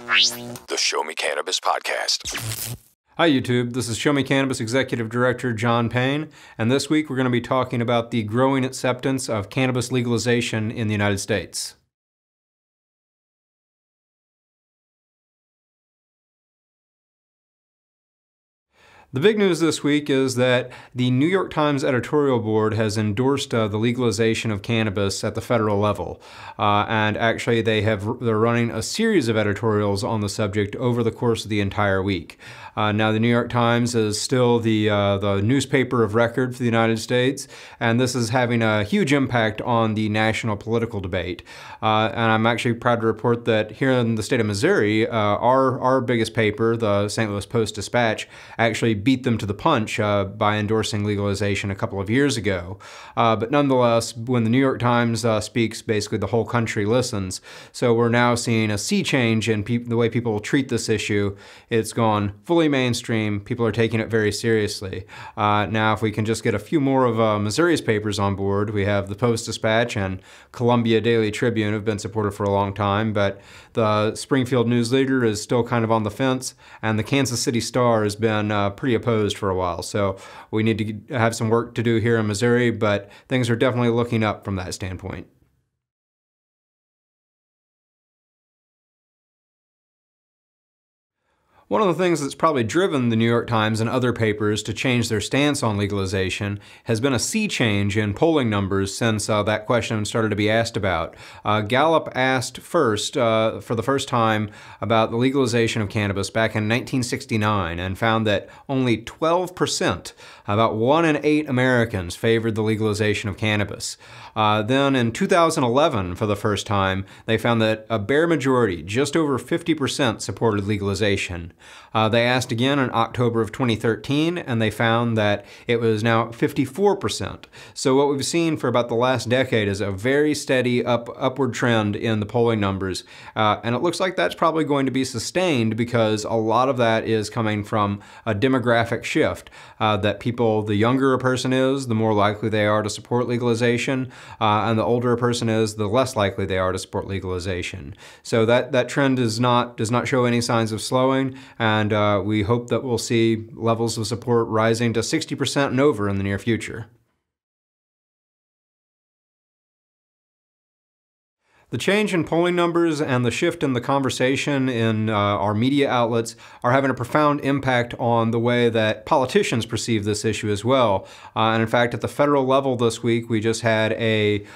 The Show-Me Cannabis podcast. Hi YouTube, this is Show-Me Cannabis Executive Director John Payne, and this week we're going to be talking about the growing acceptance of cannabis legalization in the United States. The big news this week is that the New York Times editorial board has endorsed the legalization of cannabis at the federal level. And actually they're running a series of editorials on the subject over the course of the entire week. Now the New York Times is still the newspaper of record for the United States, and this is having a huge impact on the national political debate. And I'm actually proud to report that here in the state of Missouri, our biggest paper, the St. Louis Post-Dispatch, actually beat them to the punch by endorsing legalization a couple of years ago. But nonetheless, when the New York Times speaks, basically the whole country listens. So we're now seeing a sea change in the way people treat this issue. It's gone fully mainstream. People are taking it very seriously. Now, if we can just get a few more of Missouri's papers on board, we have the Post-Dispatch and Columbia Daily Tribune have been supported for a long time, but the Springfield News Leader is still kind of on the fence, and the Kansas City Star has been pretty opposed for a while. So we need to have some work to do here in Missouri, but things are definitely looking up from that standpoint. One of the things that's probably driven the New York Times and other papers to change their stance on legalization has been a sea change in polling numbers since that question started to be asked about. Gallup asked for the first time about the legalization of cannabis back in 1969 and found that only 12%, about 1 in 8 Americans, favored the legalization of cannabis. Then in 2011, for the first time, they found that a bare majority, just over 50%, supported legalization. They asked again in October of 2013, and they found that it was now 54%. So what we've seen for about the last decade is a very steady upward trend in the polling numbers. And it looks like that's probably going to be sustained because a lot of that is coming from a demographic shift. That people, the younger a person is, the more likely they are to support legalization. And the older a person is, the less likely they are to support legalization. So that trend does not show any signs of slowing, and we hope that we'll see levels of support rising to 60% and over in the near future. The change in polling numbers and the shift in the conversation in our media outlets are having a profound impact on the way that politicians perceive this issue as well. And in fact, at the federal level this week, we just had a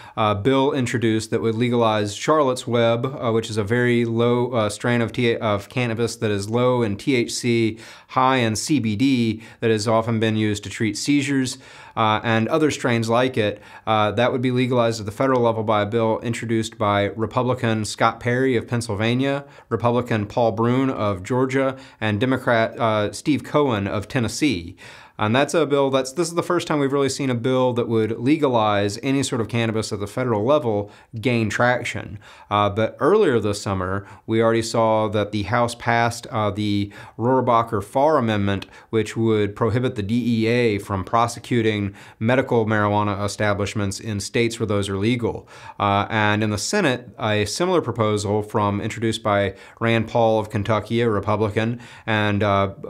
bill introduced that would legalize Charlotte's Web, which is a very low strain of cannabis that is low in THC, high in CBD, that has often been used to treat seizures. And other strains like it, that would be legalized at the federal level by a bill introduced by Republican Scott Perry of Pennsylvania, Republican Paul Brune of Georgia, and Democrat Steve Cohen of Tennessee. And that's a bill this is the first time we've really seen a bill that would legalize any sort of cannabis at the federal level gain traction. But earlier this summer, we already saw that the House passed the Rohrabacher-Farr amendment, which would prohibit the DEA from prosecuting medical marijuana establishments in states where those are legal. And in the Senate, a similar proposal introduced by Rand Paul of Kentucky, a Republican, and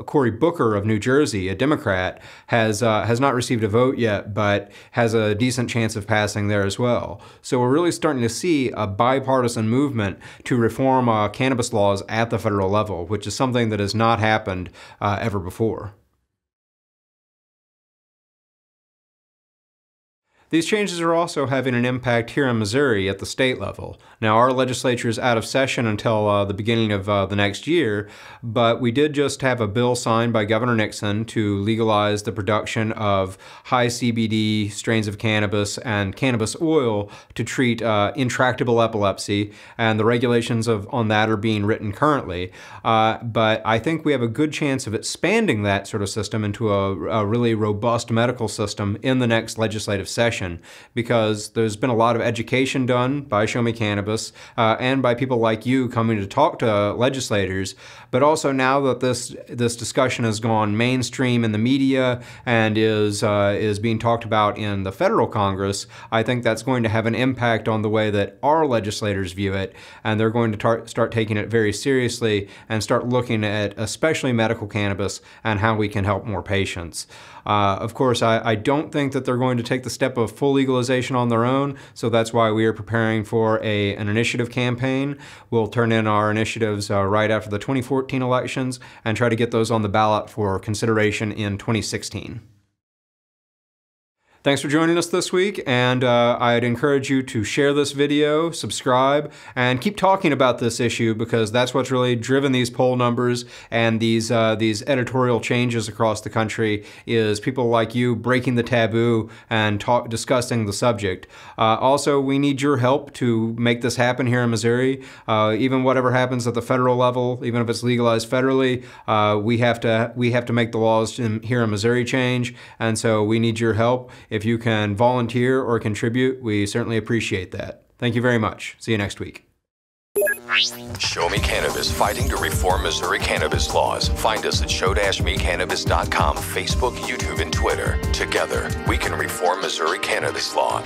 Cory Booker of New Jersey, a Democrat, has not received a vote yet, but has a decent chance of passing there as well. So we're really starting to see a bipartisan movement to reform cannabis laws at the federal level, which is something that has not happened ever before. These changes are also having an impact here in Missouri at the state level. Now, our legislature is out of session until the beginning of the next year, but we did just have a bill signed by Governor Nixon to legalize the production of high CBD strains of cannabis and cannabis oil to treat intractable epilepsy, and the regulations on that are being written currently. But I think we have a good chance of expanding that sort of system into a really robust medical system in the next legislative session. discussion, because there's been a lot of education done by Show-Me Cannabis and by people like you coming to talk to legislators. But also now that this discussion has gone mainstream in the media and is being talked about in the federal Congress, I think that's going to have an impact on the way that our legislators view it, and they're going to start taking it very seriously and start looking at especially medical cannabis and how we can help more patients. Of course, I don't think that they're going to take the step of full legalization on their own, so that's why we are preparing for an initiative campaign. We'll turn in our initiatives right after the 2014 elections and try to get those on the ballot for consideration in 2016. Thanks for joining us this week, and I'd encourage you to share this video, subscribe, and keep talking about this issue, because that's what's really driven these poll numbers and these editorial changes across the country, is people like you breaking the taboo and discussing the subject. Also, we need your help to make this happen here in Missouri. Even whatever happens at the federal level, even if it's legalized federally, we have to make the laws here in Missouri change, and so we need your help. If you can volunteer or contribute, we certainly appreciate that. Thank you very much. See you next week. Show-Me Cannabis, fighting to reform Missouri cannabis laws. Find us at show-mecannabis.com, Facebook, YouTube, and Twitter. Together, we can reform Missouri cannabis law.